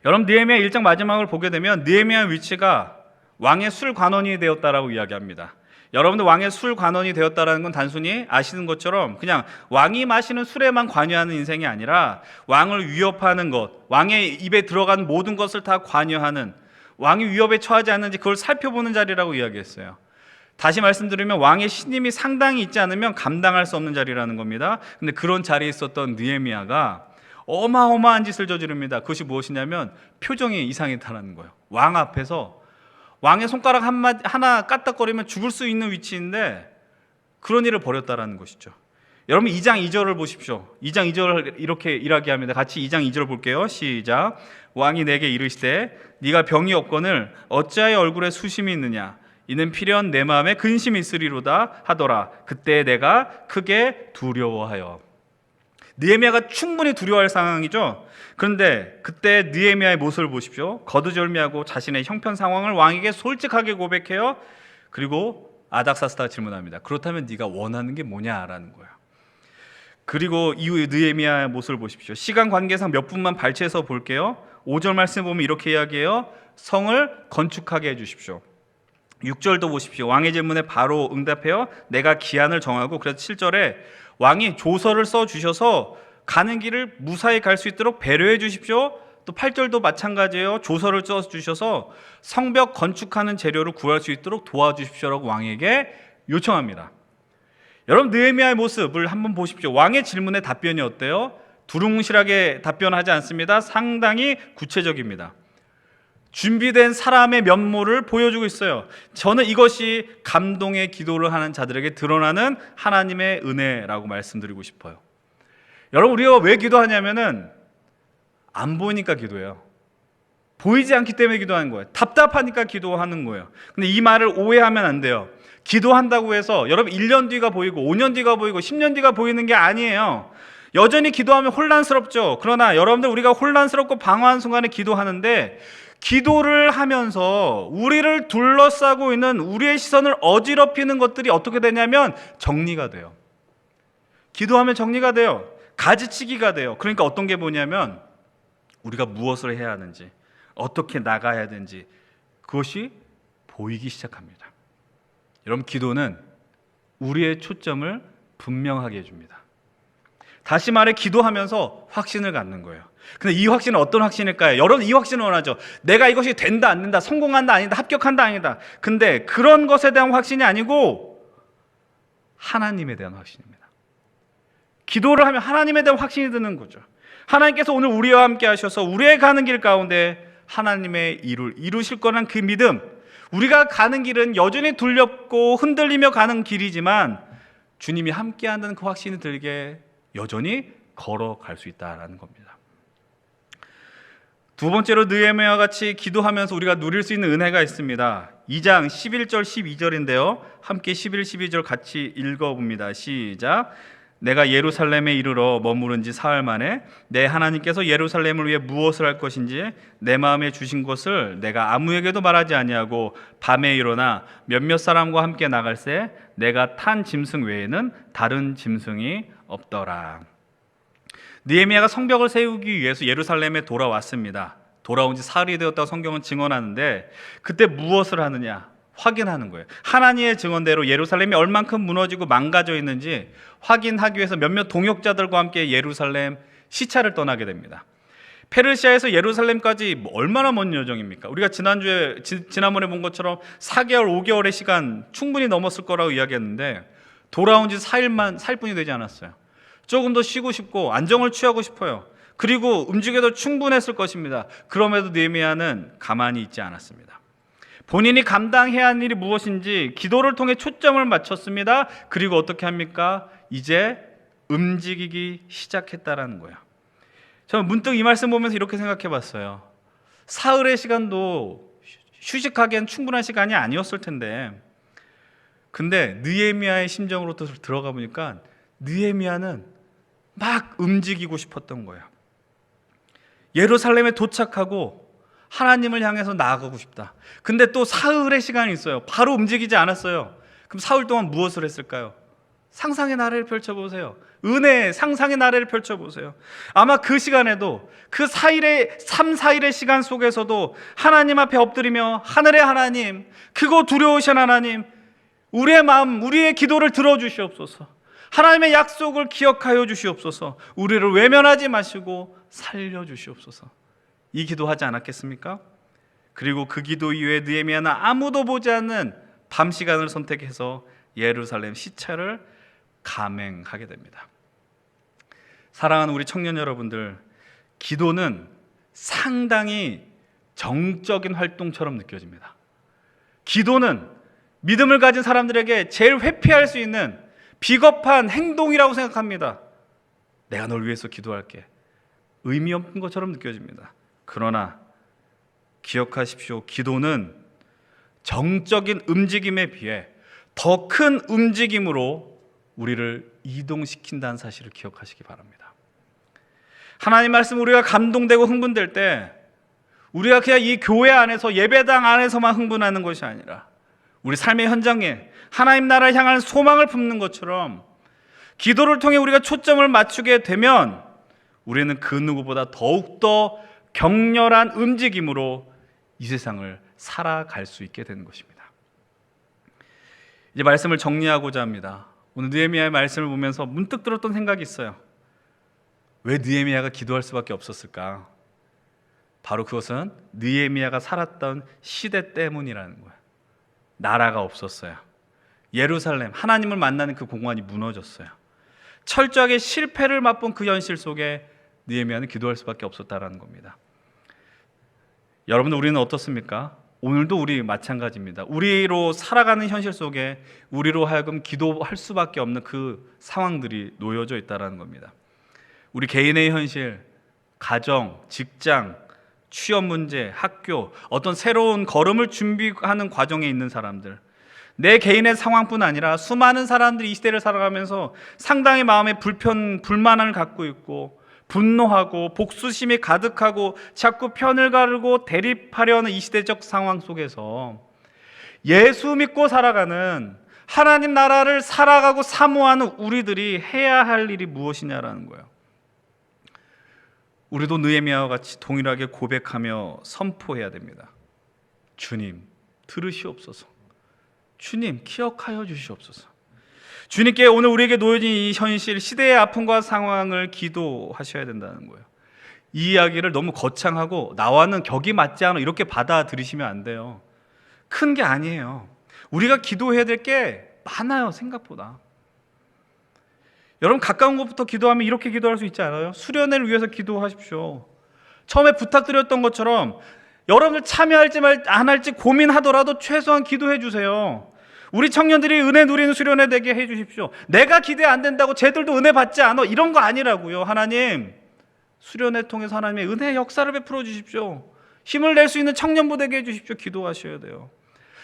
여러분 느헤미야 1장 마지막을 보게 되면 느헤미야의 위치가 왕의 술 관원이 되었다라고 이야기합니다. 여러분들 왕의 술 관원이 되었다라는 건 단순히 아시는 것처럼 그냥 왕이 마시는 술에만 관여하는 인생이 아니라 왕을 위협하는 것, 왕의 입에 들어간 모든 것을 다 관여하는, 왕이 위협에 처하지 않는지 그걸 살펴보는 자리라고 이야기했어요. 다시 말씀드리면 왕의 신임이 상당히 있지 않으면 감당할 수 없는 자리라는 겁니다. 근데 그런 자리에 있었던 느헤미야가 어마어마한 짓을 저지릅니다. 그것이 무엇이냐면 표정이 이상했다는 거예요. 왕 앞에서 왕의 손가락 하나 까딱거리면 죽을 수 있는 위치인데 그런 일을 벌였다라는 것이죠. 여러분 2장 2절을 보십시오. 2장 2절을 이렇게 이야기합니다. 같이 2장 2절 볼게요. 시작. 왕이 내게 이르시되 네가 병이 없거늘 어찌하여 얼굴에 수심이 있느냐? 이는 필연 내 마음에 근심이 있으리로다 하더라. 그때 내가 크게 두려워하여. 느헤미야가 충분히 두려워할 상황이죠. 그런데 그때 느헤미야의 모습을 보십시오. 거두절미하고 자신의 형편 상황을 왕에게 솔직하게 고백해요. 그리고 아닥사스다가 질문합니다. 그렇다면 네가 원하는 게 뭐냐라는 거예요. 그리고 이후에 느헤미야의 모습을 보십시오. 시간 관계상 몇 분만 발췌해서 볼게요. 5절 말씀 보면 이렇게 이야기해요. 성을 건축하게 해주십시오. 6절도 보십시오. 왕의 질문에 바로 응답해요. 내가 기한을 정하고, 그래서 7절에 왕이 조서를 써주셔서 가는 길을 무사히 갈 수 있도록 배려해 주십시오. 또 8절도 마찬가지예요. 조서를 써주셔서 성벽 건축하는 재료를 구할 수 있도록 도와주십시오라고 왕에게 요청합니다. 여러분 느헤미야의 모습을 한번 보십시오. 왕의 질문에 답변이 어때요? 두루뭉실하게 답변하지 않습니다. 상당히 구체적입니다. 준비된 사람의 면모를 보여주고 있어요. 저는 이것이 감동의 기도를 하는 자들에게 드러나는 하나님의 은혜라고 말씀드리고 싶어요. 여러분 우리가 왜 기도하냐면은 안 보이니까 기도해요. 보이지 않기 때문에 기도하는 거예요. 답답하니까 기도하는 거예요. 근데 이 말을 오해하면 안 돼요. 기도한다고 해서 여러분 1년 뒤가 보이고 5년 뒤가 보이고 10년 뒤가 보이는 게 아니에요. 여전히 기도하면 혼란스럽죠. 그러나 여러분들 우리가 혼란스럽고 방황한 순간에 기도하는데 기도를 하면서 우리를 둘러싸고 있는 우리의 시선을 어지럽히는 것들이 어떻게 되냐면 정리가 돼요. 기도하면 정리가 돼요. 가지치기가 돼요. 그러니까 어떤 게 뭐냐면 우리가 무엇을 해야 하는지, 어떻게 나가야 되는지 그것이 보이기 시작합니다. 여러분 기도는 우리의 초점을 분명하게 해줍니다. 다시 말해 기도하면서 확신을 갖는 거예요. 근데 이 확신은 어떤 확신일까요? 여러분 이 확신을 원하죠. 내가 이것이 된다 안 된다, 성공한다 아니다, 합격한다 아니다. 근데 그런 것에 대한 확신이 아니고 하나님에 대한 확신입니다. 기도를 하면 하나님에 대한 확신이 드는 거죠. 하나님께서 오늘 우리와 함께 하셔서 우리의 가는 길 가운데 하나님의 일을 이루실 거란 그 믿음, 우리가 가는 길은 여전히 둘렵고 흔들리며 가는 길이지만 주님이 함께 한다는 그 확신이 들게 여전히 걸어갈 수 있다는 겁니다. 두 번째로 느헤미야와 같이 기도하면서 우리가 누릴 수 있는 은혜가 있습니다. 2장 11절 12절인데요. 함께 11, 12절 같이 읽어봅니다. 시작. 내가 예루살렘에 이르러 머무른 지 사흘 만에 내 하나님께서 예루살렘을 위해 무엇을 할 것인지 내 마음에 주신 것을 내가 아무에게도 말하지 아니하고 밤에 일어나 몇몇 사람과 함께 나갈새 내가 탄 짐승 외에는 다른 짐승이 없더라. 느헤미야가 성벽을 세우기 위해서 예루살렘에 돌아왔습니다. 돌아온 지 사흘이 되었다고 성경은 증언하는데, 그때 무엇을 하느냐? 확인하는 거예요. 하나님의 증언대로 예루살렘이 얼만큼 무너지고 망가져 있는지 확인하기 위해서 몇몇 동역자들과 함께 예루살렘 시차를 떠나게 됩니다. 페르시아에서 예루살렘까지 얼마나 먼 여정입니까? 우리가 지난번에 본 것처럼 4개월, 5개월의 시간 충분히 넘었을 거라고 이야기했는데, 돌아온 지 4일뿐이 되지 않았어요. 조금 더 쉬고 싶고 안정을 취하고 싶어요. 그리고 움직여도 충분했을 것입니다. 그럼에도 느헤미야는 가만히 있지 않았습니다. 본인이 감당해야 하는 일이 무엇인지 기도를 통해 초점을 맞췄습니다. 그리고 어떻게 합니까? 이제 움직이기 시작했다라는 거예요. 저는 문득 이 말씀 보면서 이렇게 생각해 봤어요. 사흘의 시간도 휴식하기엔 충분한 시간이 아니었을 텐데, 근데 느헤미야의 심정으로 들어가 보니까 느헤미야는 막 움직이고 싶었던 거예요. 예루살렘에 도착하고 하나님을 향해서 나아가고 싶다. 근데 또 사흘의 시간이 있어요. 바로 움직이지 않았어요. 그럼 사흘 동안 무엇을 했을까요? 상상의 나래를 펼쳐보세요. 은혜의 상상의 나래를 펼쳐보세요. 아마 그 시간에도 그 3-4일의 시간 속에서도 하나님 앞에 엎드리며, 하늘의 하나님, 크고 두려우신 하나님, 우리의 마음, 우리의 기도를 들어주시옵소서. 하나님의 약속을 기억하여 주시옵소서. 우리를 외면하지 마시고 살려주시옵소서. 이 기도하지 않았겠습니까? 그리고 그 기도 이후에 느헤미야는 아무도 보지 않는 밤 시간을 선택해서 예루살렘 시차를 감행하게 됩니다. 사랑하는 우리 청년 여러분들, 기도는 상당히 정적인 활동처럼 느껴집니다. 기도는 믿음을 가진 사람들에게 제일 회피할 수 있는 비겁한 행동이라고 생각합니다. 내가 널 위해서 기도할게. 의미 없는 것처럼 느껴집니다. 그러나 기억하십시오. 기도는 정적인 움직임에 비해 더 큰 움직임으로 우리를 이동시킨다는 사실을 기억하시기 바랍니다. 하나님 말씀 우리가 감동되고 흥분될 때, 우리가 그냥 이 교회 안에서, 예배당 안에서만 흥분하는 것이 아니라 우리 삶의 현장에 하나님 나라를 향한 소망을 품는 것처럼 기도를 통해 우리가 초점을 맞추게 되면 우리는 그 누구보다 더욱더 격렬한 움직임으로 이 세상을 살아갈 수 있게 되는 것입니다. 이제 말씀을 정리하고자 합니다. 오늘 느헤미야의 말씀을 보면서 문득 들었던 생각이 있어요. 왜 느헤미야가 기도할 수밖에 없었을까? 바로 그것은 느헤미야가 살았던 시대 때문이라는 거예요. 나라가 없었어요. 예루살렘, 하나님을 만나는 그 공간이 무너졌어요. 철저하게 실패를 맛본 그 현실 속에 느헤미야는 기도할 수밖에 없었다라는 겁니다. 여러분들, 우리는 어떻습니까? 오늘도 우리 마찬가지입니다. 우리로 살아가는 현실 속에 우리로 하여금 기도할 수밖에 없는 그 상황들이 놓여져 있다는 겁니다. 우리 개인의 현실, 가정, 직장, 취업 문제, 학교, 어떤 새로운 걸음을 준비하는 과정에 있는 사람들, 내 개인의 상황뿐 아니라 수많은 사람들이 이 시대를 살아가면서 상당히 마음에 불만을 갖고 있고, 분노하고 복수심이 가득하고 자꾸 편을 가르고 대립하려는 이 시대적 상황 속에서 예수 믿고 살아가는, 하나님 나라를 살아가고 사모하는 우리들이 해야 할 일이 무엇이냐라는 거예요. 우리도 느헤미야와 같이 동일하게 고백하며 선포해야 됩니다. 주님, 들으시옵소서. 주님, 기억하여 주시옵소서. 주님께 오늘 우리에게 놓여진 이 현실, 시대의 아픔과 상황을 기도하셔야 된다는 거예요. 이 이야기를 너무 거창하고 나와는 격이 맞지 않아 이렇게 받아들이시면 안 돼요. 큰 게 아니에요. 우리가 기도해야 될 게 많아요, 생각보다. 여러분, 가까운 곳부터 기도하면 이렇게 기도할 수 있지 않아요? 수련회를 위해서 기도하십시오. 처음에 부탁드렸던 것처럼 여러분들 참여할지 안 할지 고민하더라도 최소한 기도해 주세요. 우리 청년들이 은혜 누리는 수련회 되게 해 주십시오. 내가 기대 안 된다고 쟤들도 은혜 받지 않아, 이런 거 아니라고요. 하나님, 수련회 통해서 하나님의 은혜의 역사를 베풀어 주십시오. 힘을 낼 수 있는 청년부 되게 해 주십시오. 기도하셔야 돼요.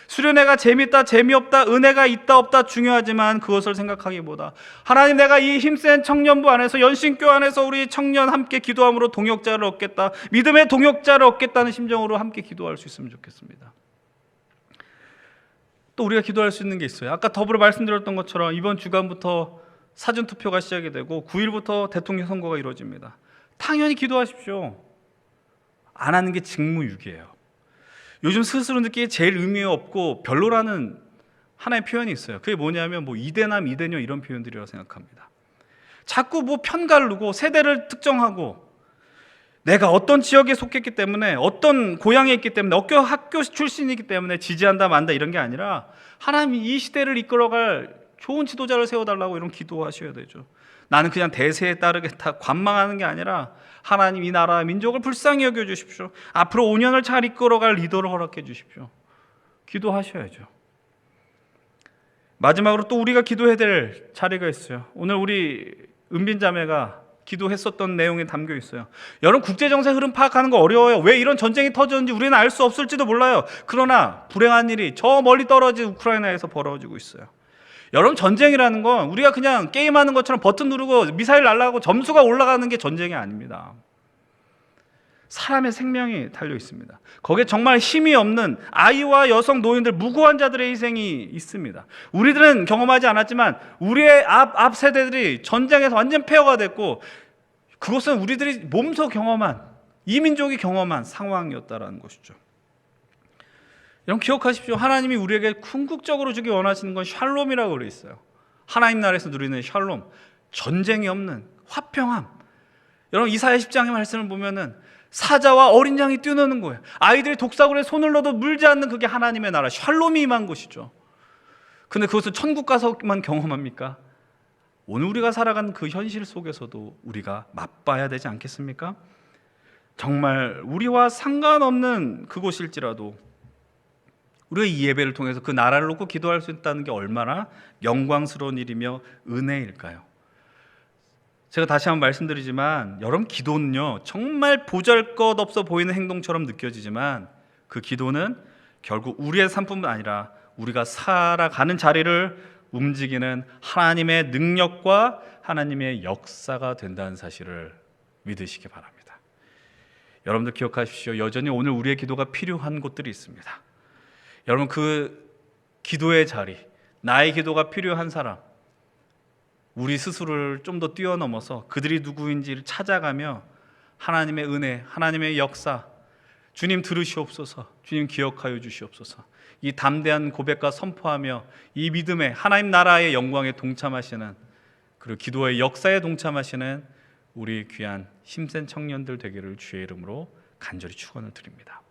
수련회가 재밌다 재미없다, 은혜가 있다 없다 중요하지만 그것을 생각하기보다 하나님, 내가 이 힘센 청년부 안에서, 연신교 안에서 우리 청년 함께 기도함으로 동역자를 얻겠다, 믿음의 동역자를 얻겠다는 심정으로 함께 기도할 수 있으면 좋겠습니다. 또 우리가 기도할 수 있는 게 있어요. 아까 더불어 말씀드렸던 것처럼 이번 주간부터 사전투표가 시작이 되고 9일부터 대통령 선거가 이루어집니다. 당연히 기도하십시오. 안 하는 게 직무유기예요. 요즘 스스로 느끼기에 제일 의미 없고 별로라는 하나의 표현이 있어요. 그게 뭐냐면 이대남 이대녀 이런 표현들이라고 생각합니다. 자꾸 편 가르고 세대를 특정하고 내가 어떤 지역에 속했기 때문에 어떤 고향에 있기 때문에 어떤 학교 출신이기 때문에 지지한다 만다 이런 게 아니라 하나님이 이 시대를 이끌어갈 좋은 지도자를 세워달라고 이런 기도하셔야 되죠. 나는 그냥 대세에 따르겠다 관망하는 게 아니라 하나님 이 나라 민족을 불쌍히 여겨주십시오. 앞으로 5년을 잘 이끌어갈 리더를 허락해 주십시오. 기도하셔야죠. 마지막으로 또 우리가 기도해야 될 자리가 있어요. 오늘 우리 은빈 자매가 기도했었던 내용이 담겨 있어요. 여러분, 국제정세 흐름 파악하는 거 어려워요. 왜 이런 전쟁이 터졌는지 우리는 알 수 없을지도 몰라요. 그러나 불행한 일이 저 멀리 떨어진 우크라이나에서 벌어지고 있어요. 여러분, 전쟁이라는 건 우리가 그냥 게임하는 것처럼 버튼 누르고 미사일 날라가고 점수가 올라가는 게 전쟁이 아닙니다. 사람의 생명이 달려 있습니다. 거기에 정말 힘이 없는 아이와 여성, 노인들, 무고한 자들의 희생이 있습니다. 우리들은 경험하지 않았지만 우리의 앞 세대들이 전쟁에서 완전 폐허가 됐고 그것은 우리들이 몸소 경험한, 이 민족이 경험한 상황이었다는 것이죠. 여러분, 기억하십시오. 하나님이 우리에게 궁극적으로 주기 원하시는 건 샬롬이라고 그래 있어요. 하나님 나라에서 누리는 샬롬, 전쟁이 없는 화평함. 여러분, 이사야 10장의 말씀을 보면은 사자와 어린 양이 뛰노는 거예요. 아이들이 독사굴에 손을 넣어도 물지 않는 그게 하나님의 나라, 샬롬이 임한 것이죠. 근데 그것을 천국 가서만 경험합니까? 오늘 우리가 살아가는 그 현실 속에서도 우리가 맛봐야 되지 않겠습니까? 정말 우리와 상관없는 그곳일지라도 우리가 이 예배를 통해서 그 나라를 놓고 기도할 수 있다는 게 얼마나 영광스러운 일이며 은혜일까요? 제가 다시 한번 말씀드리지만 여러분, 기도는요 정말 보잘것없어 보이는 행동처럼 느껴지지만 그 기도는 결국 우리의 삶뿐만 아니라 우리가 살아가는 자리를 움직이는 하나님의 능력과 하나님의 역사가 된다는 사실을 믿으시기 바랍니다. 여러분들 기억하십시오. 여전히 오늘 우리의 기도가 필요한 곳들이 있습니다. 여러분, 그 기도의 자리, 나의 기도가 필요한 사람, 우리 스스로를 좀 더 뛰어넘어서 그들이 누구인지를 찾아가며 하나님의 은혜, 하나님의 역사, 주님 들으시옵소서, 주님 기억하여 주시옵소서, 이 담대한 고백과 선포하며 이 믿음의 하나님 나라의 영광에 동참하시는, 그리고 기도의 역사에 동참하시는 우리 귀한 힘센 청년들 되기를 주의 이름으로 간절히 축원을 드립니다.